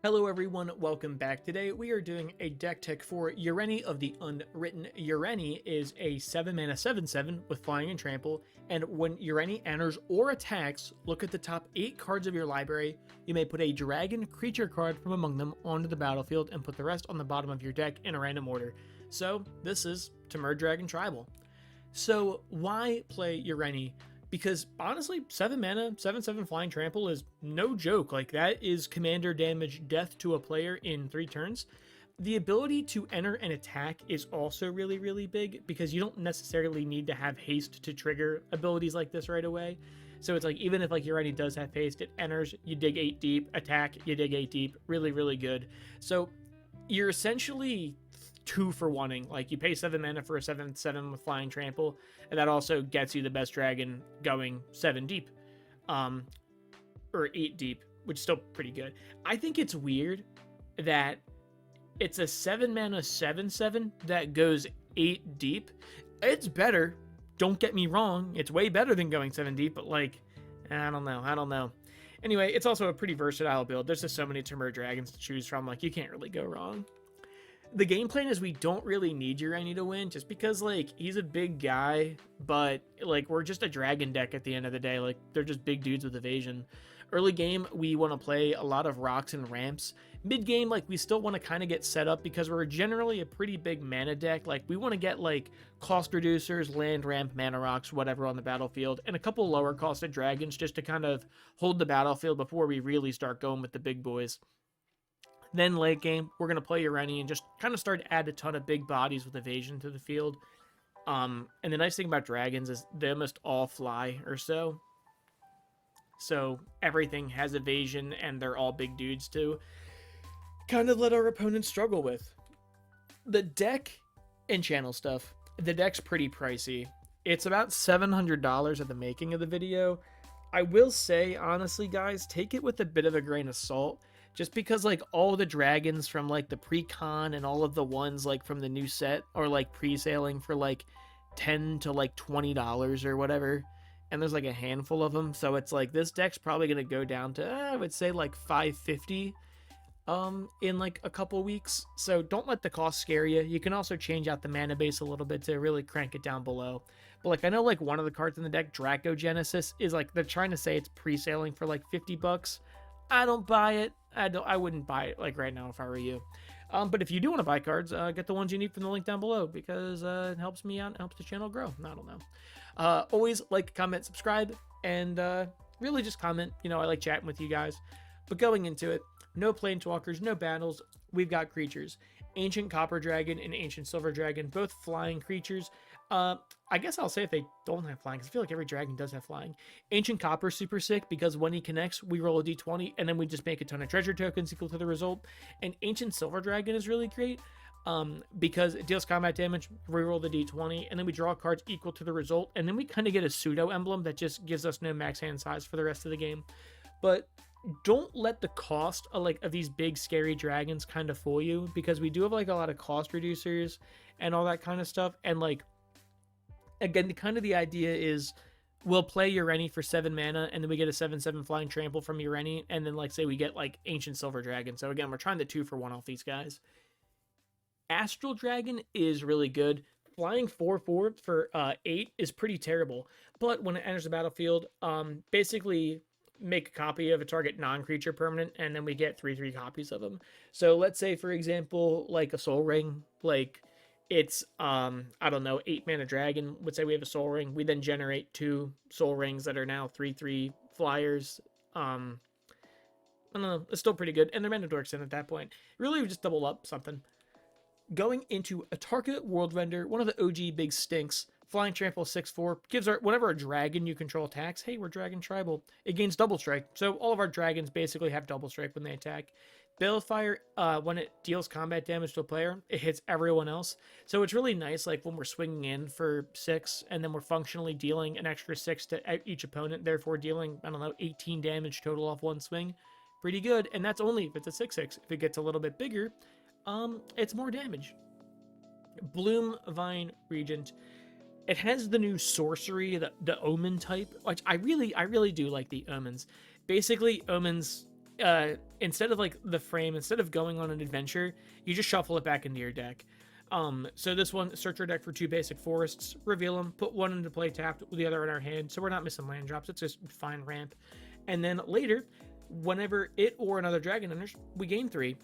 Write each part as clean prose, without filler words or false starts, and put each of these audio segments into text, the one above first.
Hello everyone, welcome back. Today we are doing a deck tech for Ureni of the Unwritten. Ureni is a 7 mana 7/7 with flying and trample, and when Ureni enters or attacks, look at the top 8 cards of your library. You may put a dragon creature card from among them onto the battlefield and put the rest on the bottom of your deck in a random order. So this is Temur Dragon Tribal. So why play Ureni? Because honestly, 7 mana, 7/7 flying trample is no joke. Like, that is commander damage death to a player in 3 turns. The ability to enter and attack is also really, really big because you don't necessarily need to have haste to trigger abilities like this right away. So it's like, even if like Ureni does have haste, it enters, you dig 8 deep, attack, you dig 8 deep, really, really good. So you're essentially 2 for 1ing. Like, you pay 7 mana for a 7/7 with flying trample, and that also gets you the best dragon going 7 deep, or 8 deep, which is still pretty good. I think it's weird that it's a 7 mana 7/7 that goes 8 deep. It's better, don't get me wrong, it's way better than going 7 deep, but like, I don't know. Anyway, it's also a pretty versatile build. There's just so many Temur dragons to choose from, like, you can't really go wrong. The game plan is we don't really need Ureni to win, just because, like, he's a big guy, but, like, we're just a dragon deck at the end of the day. Like, they're just big dudes with evasion. Early game, we want to play a lot of rocks and ramps. Mid game, like, we still want to kind of get set up because we're generally a pretty big mana deck. Like, we want to get, like, cost reducers, land, ramp, mana rocks, whatever on the battlefield, and a couple lower costed dragons just to kind of hold the battlefield before we really start going with the big boys. Then late game, we're going to play Ureni and just kind of start to add a ton of big bodies with evasion to the field. And the nice thing about dragons is they almost all fly or so. So everything has evasion and they're all big dudes to kind of let our opponents struggle with. The deck and channel stuff, the deck's pretty pricey. It's about $700 at the making of the video. I will say, honestly, guys, take it with a bit of a grain of salt. Just because, like, all the dragons from, like, the pre-con and all of the ones, like, from the new set are, like, pre-sailing for, like, $10 to, like, $20 or whatever. And there's, like, a handful of them. So it's, like, this deck's probably going to go down to, I would say, like, $550 in, like, a couple weeks. So don't let the cost scare you. You can also change out the mana base a little bit to really crank it down below. But, like, I know, like, one of the cards in the deck, Dracogenesis, is, like, they're trying to say it's pre-sailing for, like, $50. I don't buy it. I wouldn't buy it, like, right now if I were you. But if you do want to buy cards, get the ones you need from the link down below, because it helps me out, helps the channel grow. I don't know. Always like, comment, subscribe, and really just comment. You know, I like chatting with you guys. But going into it, no planeswalkers, no battles. We've got creatures. Ancient Copper Dragon and Ancient Silver Dragon, both flying creatures. I guess I'll say if they don't have flying, because I feel like every dragon does have flying. Ancient Copper super sick, because when he connects, we roll a d20, and then we just make a ton of treasure tokens equal to the result. And Ancient Silver Dragon is really great, because it deals combat damage, we roll the d20, and then we draw cards equal to the result, and then we kind of get a pseudo emblem that just gives us no max hand size for the rest of the game. But don't let the cost of these big scary dragons kind of fool you, because we do have, like, a lot of cost reducers and all that kind of stuff. And, like, again, the idea is we'll play Ureni for 7 mana, and then we get a 7/7 flying trample from Ureni, and then, like, say we get, like, Ancient Silver Dragon. So again, we're trying to 2 for 1 off these guys. Astral Dragon is really good. Flying 4/4 for 8 is pretty terrible, but when it enters the battlefield, basically make a copy of a target non-creature permanent, and then we get 3/3 copies of them. So let's say, for example, like a Soul Ring, like, it's I don't know, 8 mana dragon. Let's say we have a Soul Ring, we then generate 2 Soul Rings that are now 3/3 flyers. I don't know, it's still pretty good, and they're mana dorks in at that point. Really, we just double up something. Going into Atarka Worldrender, one of the OG big stinks. Flying trample 6/4 gives whenever a dragon you control attacks, hey, we're Dragon Tribal, it gains double strike. So all of our dragons basically have double strike when they attack. Balefire, when it deals combat damage to a player, it hits everyone else. So it's really nice, like, when we're swinging in for 6, and then we're functionally dealing an extra 6 to each opponent, therefore dealing, I don't know, 18 damage total off one swing. Pretty good, and that's only if it's a 6/6. If it gets a little bit bigger, it's more damage. Bloom Vine Regent. It has the new sorcery, the omen type, which I really do like the omens. Basically, omens instead of like the frame, instead of going on an adventure, you just shuffle it back into your deck. So this one, search your deck for 2 basic forests, reveal them, put one into play tapped with the other in our hand, so we're not missing land drops. It's just fine ramp. And then later, whenever it or another dragon enters, we gain 3,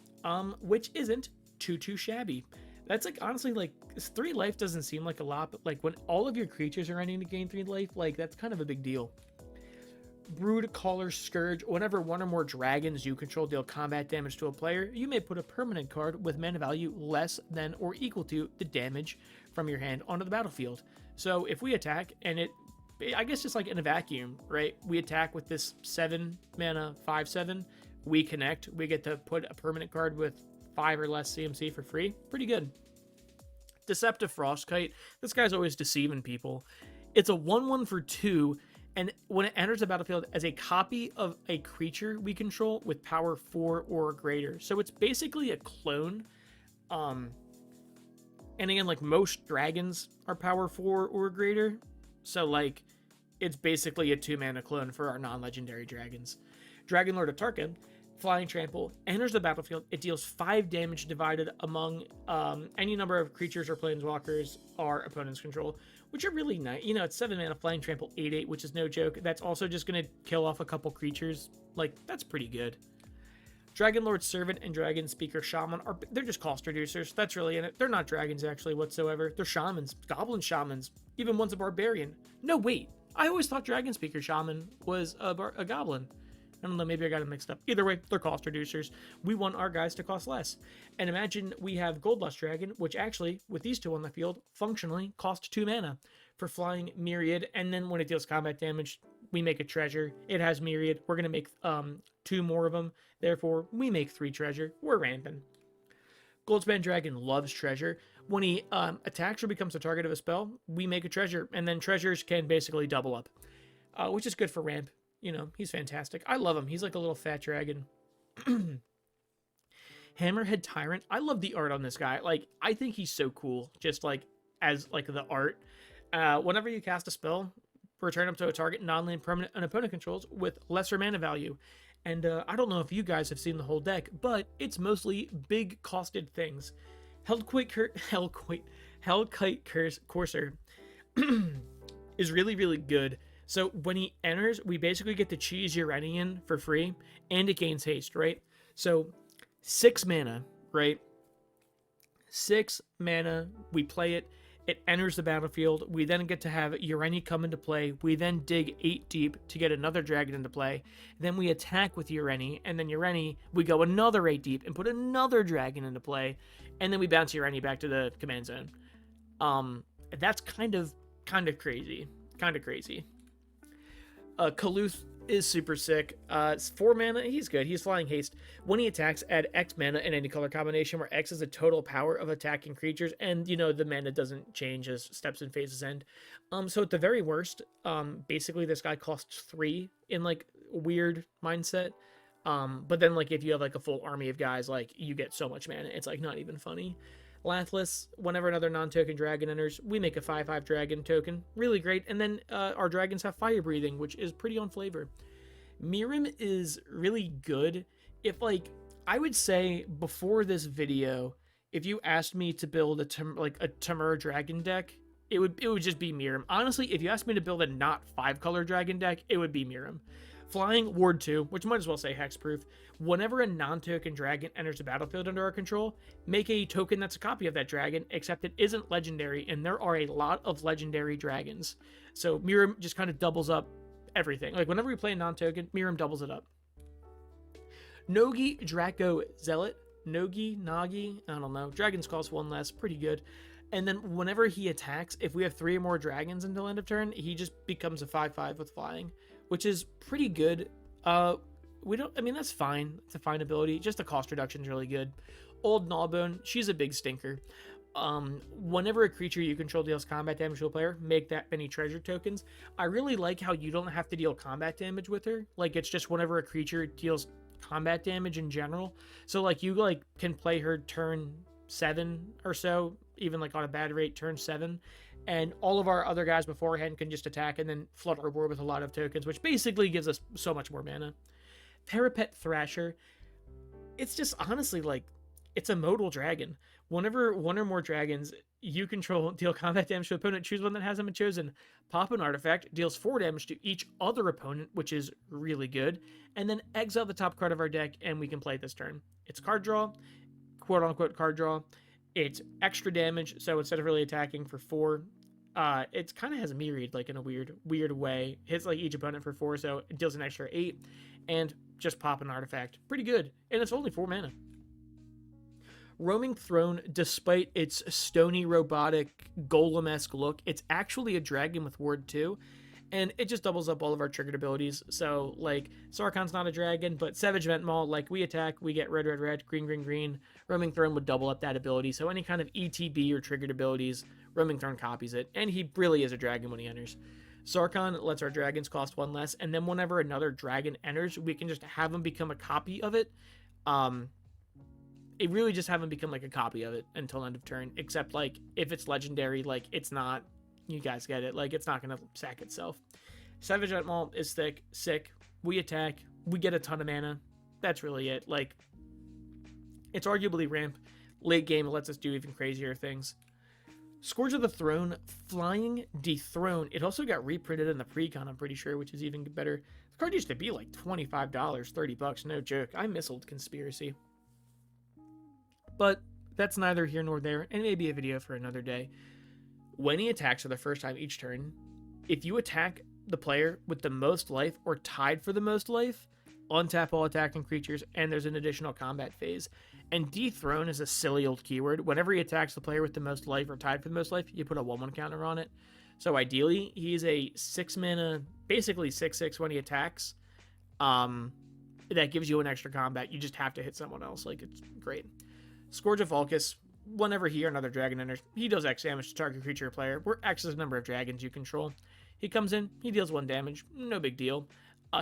which isn't too shabby. That's like, honestly, like 3 life doesn't seem like a lot, but like when all of your creatures are ending to gain 3 life, like that's kind of a big deal. Brood Caller Scourge. Whenever one or more dragons you control deal combat damage to a player, you may put a permanent card with mana value less than or equal to the damage from your hand onto the battlefield. So if we attack, and I guess just like in a vacuum, right? We attack with this 7 mana 5/7. We connect. We get to put a permanent card with 5 or less CMC for free. Pretty good. Deceptive Frostkite. This guy's always deceiving people. It's a 1/1 for 2. And when it enters the battlefield as a copy of a creature we control with power 4 or greater. So it's basically a clone. And again, like most dragons are power 4 or greater. So like it's basically a 2-mana clone for our non-legendary dragons. Dragonlord of Tarka, Flying Trample, enters the battlefield. It deals 5 damage divided among any number of creatures or planeswalkers our opponents control, which are really nice. You know, it's 7 mana Flying Trample 8/8, which is no joke. That's also just going to kill off a couple creatures. Like, that's pretty good. Dragonlord Servant and Dragon Speaker Shaman they're just cost reducers. That's really in it. They're not dragons actually whatsoever. They're shamans, goblin shamans. Even one's a barbarian. No, wait. I always thought Dragon Speaker Shaman was a goblin. I don't know, maybe I got it mixed up. Either way, they're cost reducers. We want our guys to cost less. And imagine we have Goldlust Dragon, which actually, with these 2 on the field, functionally cost 2 mana for flying Myriad. And then when it deals combat damage, we make a treasure. It has Myriad. We're going to make 2 more of them. Therefore, we make 3 treasure. We're ramping. Goldspan Dragon loves treasure. When he attacks or becomes the target of a spell, we make a treasure. And then treasures can basically double up, which is good for ramp. You know, he's fantastic. I love him. He's like a little fat dragon. Hammerhead Tyrant. I love the art on this guy. Like, I think he's so cool. Just like as like the art. Whenever you cast a spell, return up to a target non-land permanent an opponent controls with lesser mana value. And I don't know if you guys have seen the whole deck, but it's mostly big costed things. Hellkite Courser is really, really good. So when he enters, we basically get to cheese Ureni in for free, and it gains haste, right? So 6 mana, right? 6 mana, we play it, it enters the battlefield, we then get to have Ureni come into play, we then dig 8 deep to get another dragon into play, then we attack with Ureni, and then Ureni, we go another 8 deep and put another dragon into play, and then we bounce Ureni back to the command zone. That's kind of crazy. Kaluth is super sick. It's 4 mana. He's good. He's flying haste. When he attacks, add X mana in any color combination where X is the total power of attacking creatures, and you know the mana doesn't change as steps and phases end. So at the very worst, basically this guy costs 3 in like weird mindset. But then like if you have like a full army of guys, like you get so much mana, it's like not even funny. Lathless, whenever another non-token dragon enters, we make a 5/5 dragon token. Really great. And then our dragons have fire breathing, which is pretty on flavor. Mirim is really good. If like, I would say before this video, if you asked me to build a Temur Dragon deck, it would just be Mirim. Honestly, if you asked me to build a not 5-color dragon deck, it would be Mirim. Flying Ward 2, which might as well say hexproof. Whenever a non-token dragon enters the battlefield under our control, make a token that's a copy of that dragon, except it isn't legendary, and there are a lot of legendary dragons. So Mirim just kind of doubles up everything. Like whenever we play a non-token, Mirim doubles it up. Nogi Draco Zealot. Nagi, I don't know. Dragons cost 1 less, pretty good. And then whenever he attacks, if we have 3 or more dragons until end of turn, he just becomes a 5/5 with flying, which is pretty good. That's fine. It's a fine ability. Just the cost reduction is really good. Old Gnawbone, she's a big stinker. Whenever a creature you control deals combat damage to a player, make that many treasure tokens. I really like how you don't have to deal combat damage with her. Like it's just whenever a creature deals combat damage in general. So like you like can play her turn 7 or so, even like on a bad rate, turn 7. And all of our other guys beforehand can just attack and then flood our board with a lot of tokens, which basically gives us so much more mana. Parapet Thrasher. It's just honestly like, it's a modal dragon. Whenever one or more dragons you control deal combat damage to an opponent, choose one that hasn't been chosen. Pop an artifact, deals 4 damage to each other opponent, which is really good, and then exile the top card of our deck, and we can play it this turn. It's card draw, quote unquote card draw. It's extra damage, so instead of really attacking for 4, it kind of has a myriad, like in a weird way. Hits like each opponent for 4, so it deals an extra 8, and just pop an artifact. Pretty good, and it's only 4 mana. Roaming Throne, despite its stony, robotic, golem-esque look, it's actually a dragon with ward 2, and it just doubles up all of our triggered abilities. So, like, Sarkhan's not a dragon, but Savage Vent Maul, like, we attack, we get red, red, red, green, green, green. Roaming Throne would double up that ability, so any kind of ETB or triggered abilities, Roaming Throne copies it, and he really is a dragon when he enters. Sarkhan lets our dragons cost 1 less, and then whenever another dragon enters, we can just have him become a copy of it. It really just haven't become like a copy of it until end of turn, except like if it's legendary, like it's not, you guys get it, like it's not going to sack itself. Savage Vent Maul is sick. We attack, we get a ton of mana. That's really it. Like, it's arguably ramp. Late game, it lets us do even crazier things. Scourge of the Throne, Flying Dethrone. It also got reprinted in the pre-con, I'm pretty sure, which is even better. The card used to be like $25, $30, no joke. I miss Old Conspiracy. But that's neither here nor there, and maybe a video for another day. When he attacks for the first time each turn, if you attack the player with the most life or tied for the most life, untap all attacking creatures, and there's an additional combat phase. And Dethrone is a silly old keyword. Whenever he attacks the player with the most life or tied for the most life, you put a 1/1 counter on it. So ideally, he's a 6 mana, basically 6/6 when he attacks. That gives you an extra combat. You just have to hit someone else. Like, it's great. Scourge of Vulcus, whenever he or another dragon enters, he deals X damage to target creature or player, where X is the number of dragons you control. He comes in, he deals 1 damage, no big deal.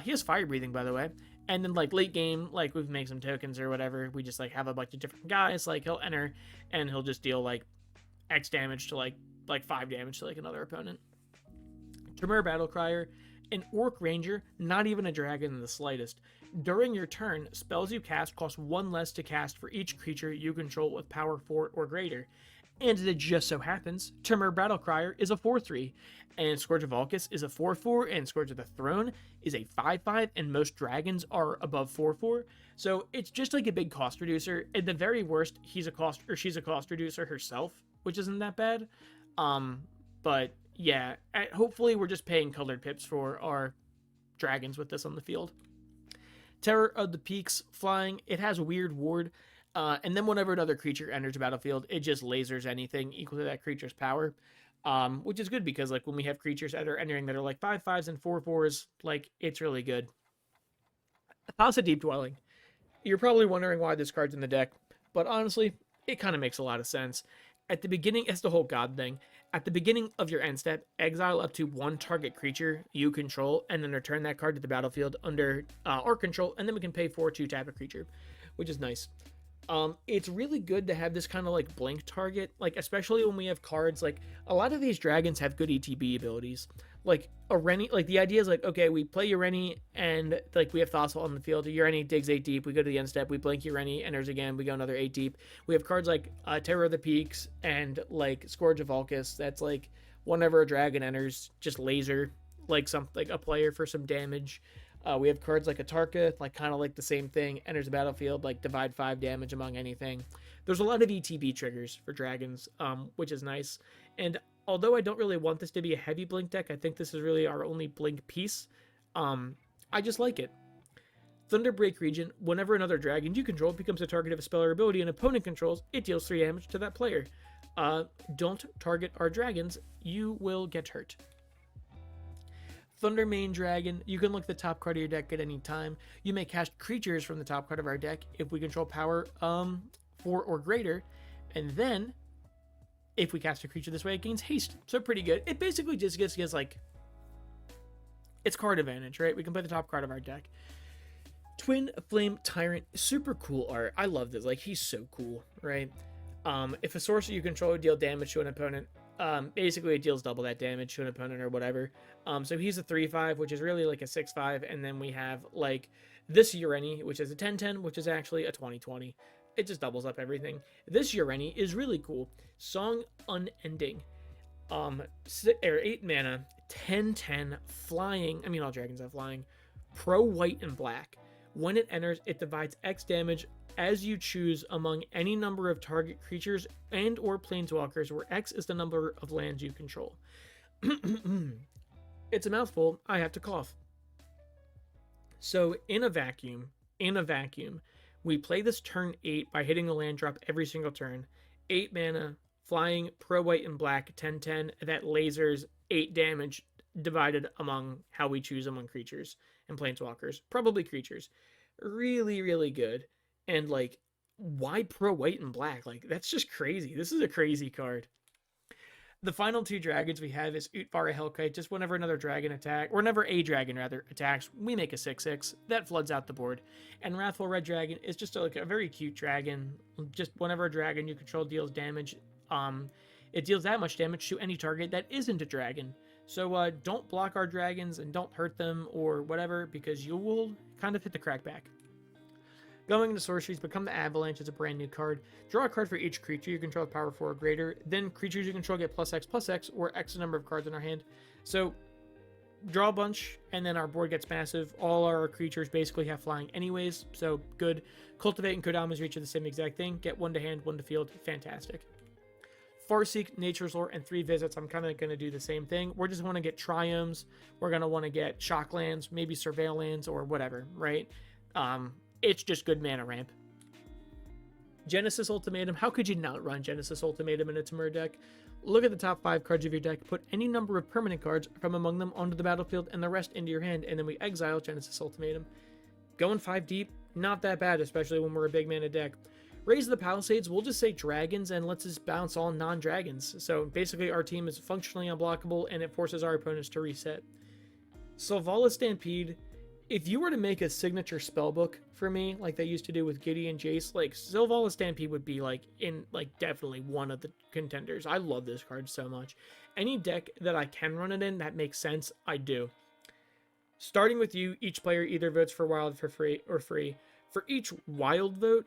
He has fire breathing, by the way. And then, like, late game, like, we've made some tokens or whatever, we just, like, have a bunch of different guys, like, he'll enter, and he'll just deal, like, X damage to, like 5 damage to, like, another opponent. Temur Battlecrier, an Orc Ranger, not even a dragon in the slightest. During your turn, spells you cast cost 1 less to cast for each creature you control with power 4 or greater. And it just so happens, Temur Battlecrier is a 4/3, and Scourge of Vulcus is a 4/4, and Scourge of the Throne is a 5/5, and most dragons are above 4/4. So it's just like a big cost reducer. At the very worst, she's a cost reducer herself, which isn't that bad. But yeah, hopefully we're just paying colored pips for our dragons with this on the field. Terror of the Peaks, flying. It has a weird ward. And then whenever another creature enters the battlefield, it just lasers anything equal to that creature's power. Which is good because, like, when we have creatures that are entering that are like 5/5s and 4/4s, like, it's really good. House of Deep Dwelling. You're probably wondering why this card's in the deck, but honestly, it kind of makes a lot of sense. At the beginning, it's the whole god thing. At the beginning of your end step, exile up to 1 target creature you control, and then return that card to the battlefield under our control, and then we can pay 4 to tap a creature, which is nice. It's really good to have this kind of like blink target, like especially when we have cards like a lot of these dragons have good ETB abilities. Like Ureni, like the idea is like, okay, we play Ureni and like we have Fossil on the field. Ureni digs 8 deep. We go to the end step. We blink Ureni, enters again. We go another 8 deep. We have cards like Terror of the Peaks and like Scourge of Vulcus. That's like whenever a dragon enters, just laser like a player for some damage. We have cards like Atarka, like kind of like the same thing, enters the battlefield, like divide 5 damage among anything. There's a lot of ETB triggers for dragons, which is nice. And although I don't really want this to be a heavy blink deck, I think this is really our only blink piece. I just like it. Thunderbreak Region, whenever another dragon you control becomes a target of a spell or ability an opponent controls, it deals 3 damage to that player. Don't target our dragons, you will get hurt. Thundermane Dragon, you can look at the top card of your deck at any time. You may cast creatures from the top card of our deck if we control power 4 or greater. And then, if we cast a creature this way, it gains haste. So pretty good. It basically just gives like, it's card advantage, right? We can play the top card of our deck. Twin Flame Tyrant, super cool art. I love this. Like, he's so cool, right? If a sorcerer you control would deal damage to an opponent, basically it deals double that damage to an opponent or whatever. So he's a 3/5, which is really like a 6/5, and then we have like This Ureni, which is a 10/10, which is actually a 20/20. It just doubles up everything. This Ureni is really cool. Song Unending. 8 mana, 10/10, flying. I mean, all dragons have flying. Pro white and black. When it enters, it divides X damage as you choose among any number of target creatures and or planeswalkers, where X is the number of lands you control. It's a mouthful. I have to cough. So in a vacuum, we play this turn 8 by hitting a land drop every single turn. 8 mana, flying, pro white and black, 10/10, that lasers 8 damage divided among how we choose among creatures and planeswalkers. Probably creatures. Really, really good. And like, why pro white and black? Like, that's just crazy. This is a crazy card. The final 2 dragons we have is Utvara Hellkite. Just whenever another dragon attack, or whenever a dragon rather attacks, we make a 6/6 that floods out the board. And Wrathful Red Dragon is just like a very cute dragon. Just whenever a dragon you control deals damage, it deals that much damage to any target that isn't a dragon. So don't block our dragons and don't hurt them or whatever, because you will kind of hit the crackback. Going into sorceries, Become the Avalanche is a brand new card. Draw a card for each creature you control with power 4 or greater. Then creatures you control get +X/+X, or X number of cards in our hand. So draw a bunch, and then our board gets massive. All our creatures basically have flying anyways, so good. Cultivate and Kodama's Reach are the same exact thing. Get 1 to hand, 1 to field. Fantastic. Farseek, Nature's Lore, and 3 visits. I'm kind of going to do the same thing. We're just want to get Triomes. We're going to want to get Shocklands, maybe Surveil Lands, or whatever, right? It's just good mana ramp. Genesis Ultimatum. How could you not run Genesis Ultimatum in a Temur deck? Look at the top 5 cards of your deck, put any number of permanent cards from among them onto the battlefield and the rest into your hand, and then we exile Genesis Ultimatum. Going 5 deep, not that bad, especially when we're a big mana deck. Raise the Palisades, we'll just say dragons and let's just bounce all non-dragons. So basically our team is functionally unblockable and it forces our opponents to reset. Selvala Stampede. If you were to make a signature spellbook for me, like they used to do with Giddy and Jace, like Selvala Stampede would be definitely one of the contenders. I love this card so much. Any deck that I can run it in that makes sense, I do. Starting with you, each player either votes for wild for free or free. For each wild vote,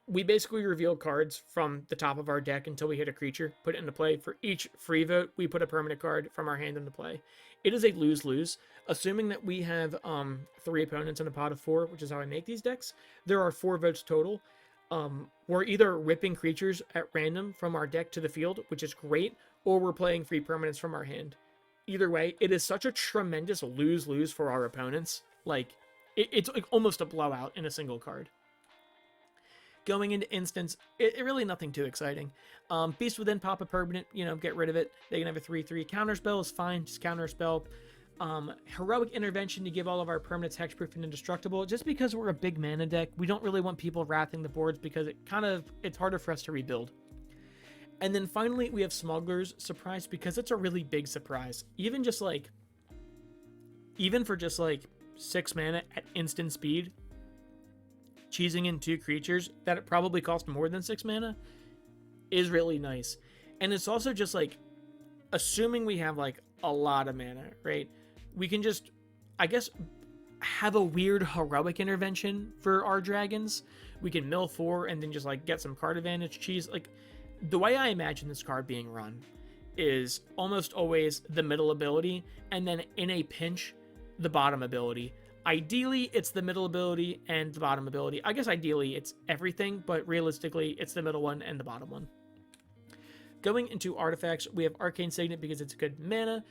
we basically reveal cards from the top of our deck until we hit a creature, put it into play. For each free vote, we put a permanent card from our hand into play. It is a lose-lose. Assuming that we have 3 opponents in a pot of 4, which is how I make these decks, there are 4 votes total. We're either ripping creatures at random from our deck to the field, which is great, or we're playing free permanents from our hand. Either way, it is such a tremendous lose-lose for our opponents. Like, it's like almost a blowout in a single card. Going into instance, it really nothing too exciting. Beast Within, pop a permanent, get rid of it. They can have a 3/3. Counterspell is fine, just counterspell. Heroic Intervention to give all of our permanents hexproof and indestructible. Just because we're a big mana deck, we don't really want people wrathing the boards because it's harder for us to rebuild. And then finally, we have Smuggler's Surprise because it's a really big surprise. Even for just 6 mana at instant speed, cheesing in 2 creatures that it probably cost more than 6 mana is really nice. And it's also just assuming we have a lot of mana, right? We can just, I guess, have a weird heroic intervention for our dragons. We can mill 4 and then just get some card advantage cheese. The way I imagine this card being run is almost always the middle ability and then in a pinch, the bottom ability. Ideally, it's the middle ability and the bottom ability. I guess ideally it's everything, but realistically, it's the middle one and the bottom one. Going into artifacts, we have Arcane Signet because it's a good mana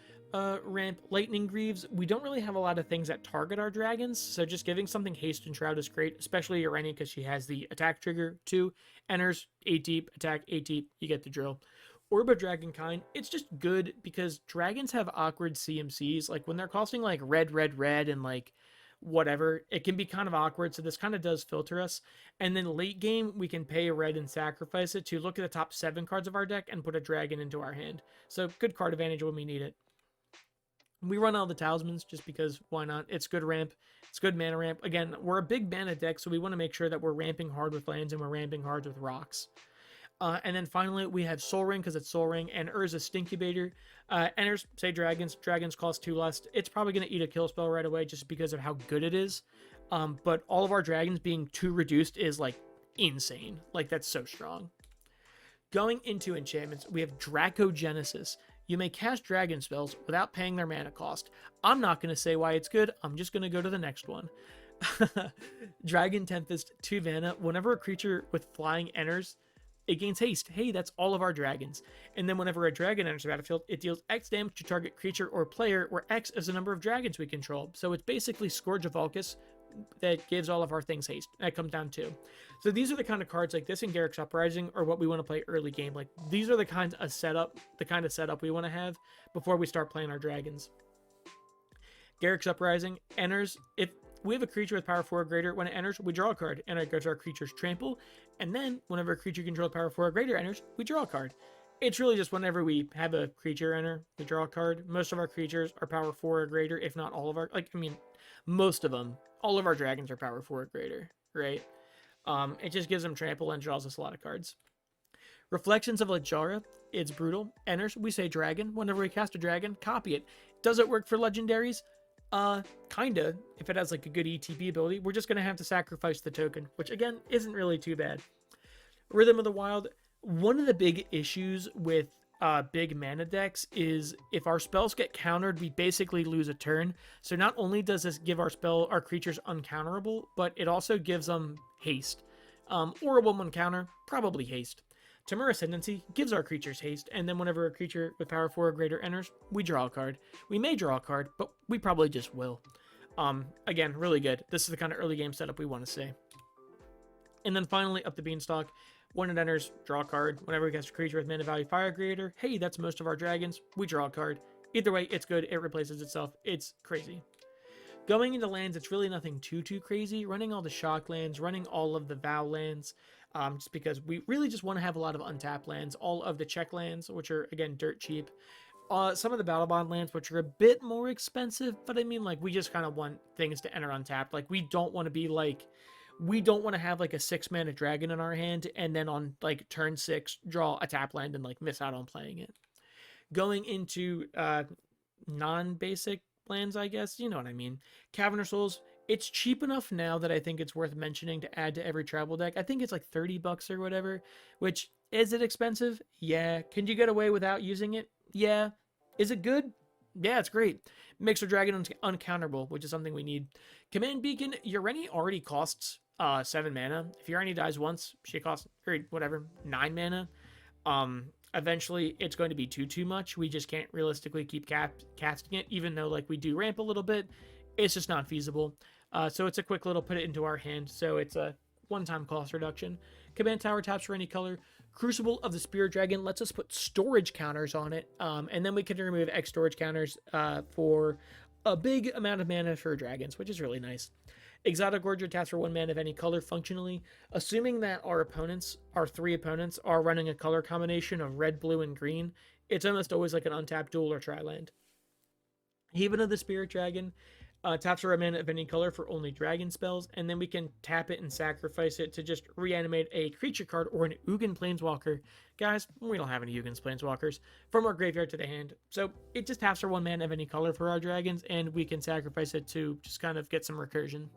ramp. Lightning Greaves, we don't really have a lot of things that target our dragons, so just giving something Haste and Shroud is great, especially Ureni because she has the attack trigger. 2, enters, 8 deep, attack, 8 deep, you get the drill. Orb of Dragonkind, it's just good because dragons have awkward CMCs. When they're costing red, and whatever, it can be kind of awkward, so this kind of does filter us. And then late game, we can pay a red and sacrifice it to look at the top 7 cards of our deck and put a dragon into our hand. So good card advantage when we need it. We run all the Talismans just because why not? It's good ramp. It's good mana ramp. Again, we're a big mana deck, so we want to make sure that we're ramping hard with lands and we're ramping hard with rocks. And then finally, we have Soul Ring because it's Soul Ring, and Urza Stinkubator. Enters, say dragons. Dragons cost 2 less. It's probably going to eat a kill spell right away just because of how good it is. But all of our dragons being 2 reduced is like insane. Like, that's so strong. Going into enchantments, we have Dracogenesis. You may cast dragon spells without paying their mana cost. I'm not going to say why it's good. I'm just going to go to the next one. Dragon Tempest, 2 mana. Whenever a creature with flying enters, it gains haste. Hey, that's all of our dragons. And then whenever a dragon enters the battlefield, it deals X damage to target creature or player, where X is the number of dragons we control. So it's basically Scourge of Vulcus that gives all of our things haste. That comes down to. So these are the kind of cards like this in Garruk's Uprising are what we want to play early game. Like, these are the kind of setup we want to have before we start playing our dragons. Garruk's Uprising enters. If we have a creature with power 4 or greater, when it enters, we draw a card, and it goes to our creature's trample. And then, whenever a creature controlled power 4 or greater enters, we draw a card. It's really just whenever we have a creature enter, we draw a card. Most of our creatures are power 4 or greater, if not all of our, most of them. All of our dragons are power 4 or greater, right? It just gives them trample and draws us a lot of cards. Reflections of Lajara, it's brutal. Enters, we say dragon. Whenever we cast a dragon, copy it. Does it work for legendaries? Kinda. If it has like a good ETB ability, we're just gonna have to sacrifice the token, which again isn't really too bad. Rhythm of the Wild. One of the big issues with big mana decks is if our spells get countered, we basically lose a turn. So not only does this give our creatures uncounterable, but it also gives them haste. Or a 1/1 counter, probably haste. Temur Ascendancy gives our creatures haste, and then whenever a creature with power 4 or greater enters, we draw a card. We may draw a card, but we probably just will. Again, really good. This is the kind of early game setup we want to see. And then finally, up the Beanstalk. When it enters, draw a card. Whenever we cast a creature with mana value 5 or greater, hey, that's most of our dragons. We draw a card. Either way, it's good. It replaces itself. It's crazy. Going into lands, it's really nothing too crazy. Running all the shock lands, running all of the vow lands, just because we really just want to have a lot of untapped lands. All of the check lands, which are, again, dirt cheap. Some of the battle bond lands, which are a bit more expensive, but I mean, like, we just kind of want things to enter untapped. Like, we don't want to be like... We don't want to have like a 6-mana dragon in our hand and then on like turn 6 draw a tap land and like miss out on playing it. Going into non-basic lands, I guess, you know what I mean. Cavern of Souls, it's cheap enough now that I think it's worth mentioning to add to every travel deck. I think it's like $30 or whatever, which, is it expensive? Yeah. Can you get away without using it? Yeah. Is it good? Yeah, it's great. Makes our dragon uncounterable, which is something we need. Command Beacon, Ureni already costs 7 mana. If Ureni dies once, she costs, or whatever, 9 mana. Eventually, it's going to be too much. We just can't realistically keep casting it, even though like we do ramp a little bit. It's just not feasible. So it's a quick little put it into our hand. So it's a one-time cost reduction. Command Tower taps for any color. Crucible of the Spirit Dragon lets us put storage counters on it. And then we can remove X storage counters for a big amount of mana for dragons, which is really nice. Exotic Gorger taps for 1 mana of any color functionally. Assuming that our 3 opponents, are running a color combination of red, blue, and green, it's almost always like an untapped dual or tri-land. Haven of the Spirit Dragon taps for a mana of any color for only dragon spells, and then we can tap it and sacrifice it to just reanimate a creature card or an Ugin Planeswalker. Guys, we don't have any Ugin Planeswalkers from our graveyard to the hand, so it just taps for 1 mana of any color for our dragons, and we can sacrifice it to just kind of get some recursion.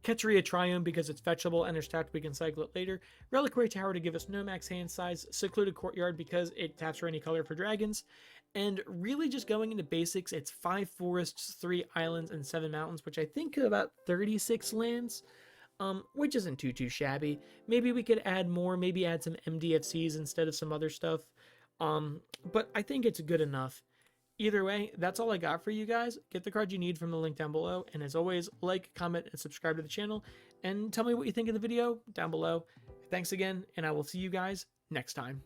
Ketria Triumph, because it's fetchable and there's tapped, we can cycle it later. Reliquary Tower to give us no max hand size. Secluded Courtyard because it taps for any color for dragons. And really just going into basics, it's 5 forests, 3 islands, and 7 mountains, which I think are about 36 lands, which isn't too shabby. Maybe we could add more, maybe add some MDFCs instead of some other stuff. But I think it's good enough. Either way, that's all I got for you guys. Get the card you need from the link down below. And as always, like, comment, and subscribe to the channel. And tell me what you think of the video down below. Thanks again, and I will see you guys next time.